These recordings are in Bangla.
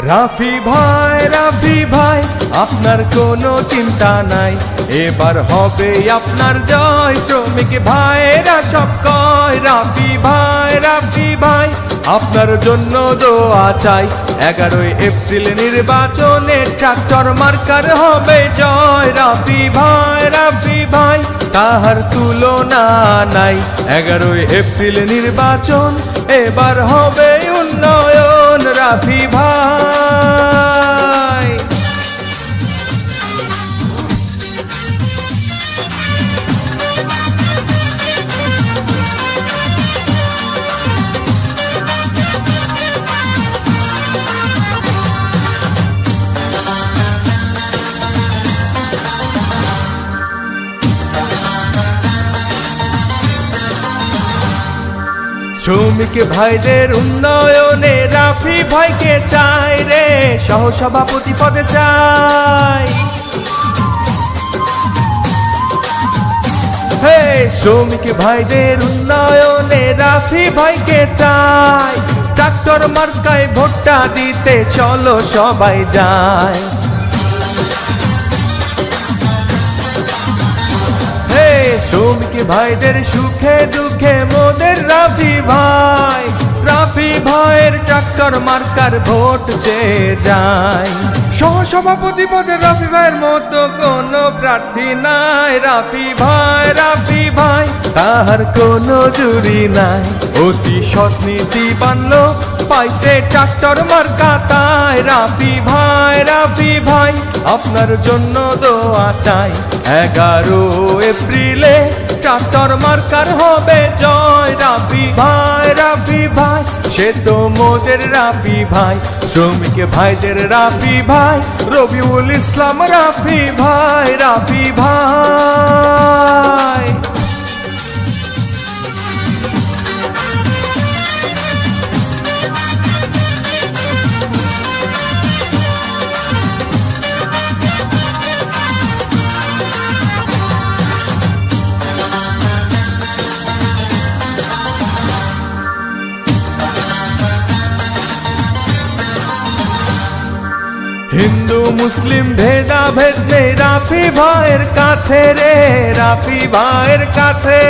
রাফি ভাই আপনার কোনো চিন্তা নাই, এবার হবে আপনার জয়। শ্রমিক ভাইরা সব কয় রাফি ভাই আপনার জন্য দোয়া চাই। 11 এপ্রিল নির্বাচনে ট্রাক্টর মার্কার হবে জয়। রাফি ভাই তাহার তুলনা নাই। 11 এপ্রিল নির্বাচন, এবার হবে উন্নয়ন। রাফি ভাই শ্রমিক ভাইদের উন্নয়নে রাফি ভাইকে চাই রে, সহসভাপতি পদে চাই। হে শ্রমিক ভাইদের উন্নয়নে রাফি ভাইকে চাই। ট্রাক্টর মার্কায় ভোটটা দিতে চলো সবাই যায়। শ্রমিক ভাইদের সুখে দুঃখে মোদের রাফি ভাইয়ের ট্রাক্টর মার্কার ভোট চেয়ে যায়। সহসভাপতি পদে রাফি ভাইয়ের মতো কোনো প্রার্থী নাই। রাফি ভাই তাহার কোনো জুরি নাই। অতি সৎ নীতিবান লোক পাইছে ট্রাক্টর মার্কা তাই। রাফি ভাই আপনার জন্য দোয়া চাই। 11 এপ্রিলে ট্রাক্টর মার্কার হবে জয়। রাফি ভাই সে তো মোদের রাফি ভাই। শ্রমিক ভাইদের রাফি ভাই, রবিউল ইসলাম রাফি ভাই। হিন্দু মুসলিম ভেদাভেদ নেই রাফি ভাইয়ের কাছে রে, রাফি ভাইয়ের কাছে।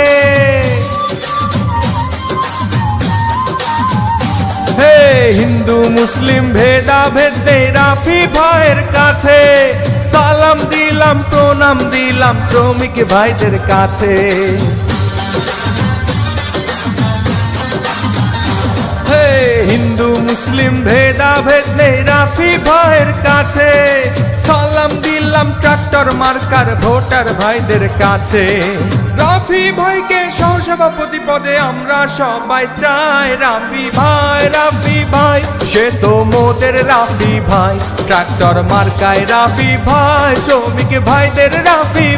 হে হিন্দু মুসলিম ভেদাভেদ নেই রাফি ভাইয়ের কাছে। সালাম দিলাম প্রণাম দিলাম শ্রমিক ভাইদের কাছে। হিন্দু মুসলিম ভেদাভেদ নেই রাফি ভাইয়ের কাছে। সালাম দিলাম ট্রাক্টর মার্কার ভোটার ভাইদের কাছে। রাফি ভাইকে সহসভাপতি পদে আমরা সবাই চাই। রাফি ভাই সে তো মোদের রাফি ভাই। ট্রাক্টর মার্কায় রাফি ভাই, শ্রমিক ভাইদের রাফি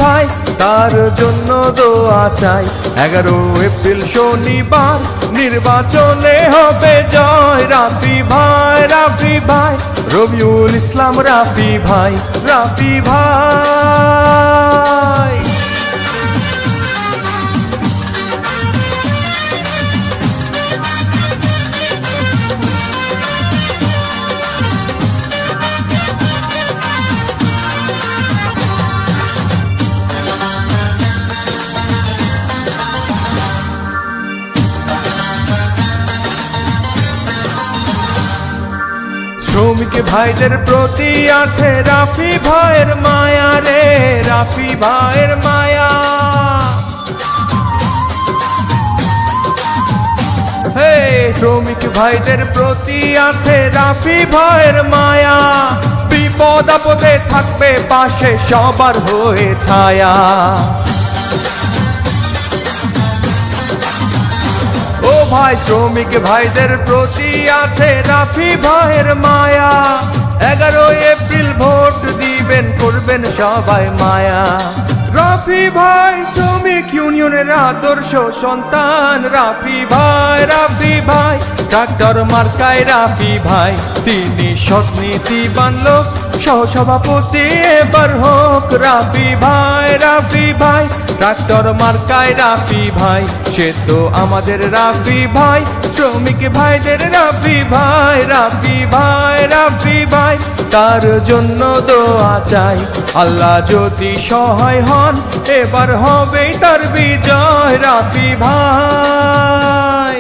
ভাই তার জন্য দোয়া চাই। 11 এপ্রিল শনিবার নির্বাচনে হবে জয়। রাফি ভাই রবিউল ইসলাম রাফি ভাই। শ্রমিক ভাইদের প্রতি আছে রাফি ভাইয়ের মায়া রে, রাফি ভাইয়ের মায়া। হে শ্রমিক ভাইদের প্রতি আছে রাফি ভাইয়ের মায়া। বিপদ আপদে থাকবে পাশে সবার হয়ে ছায়া। ও ভাই শ্রমিক ভাইদের প্রতি আছে রাফি ভাইয়ের মায়া। 11 এপ্রিল ভোট দিবেন, করবেন সবাই মায়া। রাফি ভাই শ্রমিক ইউনিয়নের আদর্শ সন্তান। রাফি ভাই ট্রাক্টর মার্কায় রাফি ভাই। তিনি সৎ নীতিবান লোক, সহসভাপতি এবার হোক রাফি ভাই। ট্রাক্টর মার্কায় রাফি ভাই, সে তো আমাদের রাফি ভাই। শ্রমিক ভাইদের রাফি ভাই, রাফি ভাই, রাফি ভাই, তার জন্য দোয়া চাই। আল্লাহ যদি সহায় হন, এবার হবেই তার বিজয় রাফি ভাই।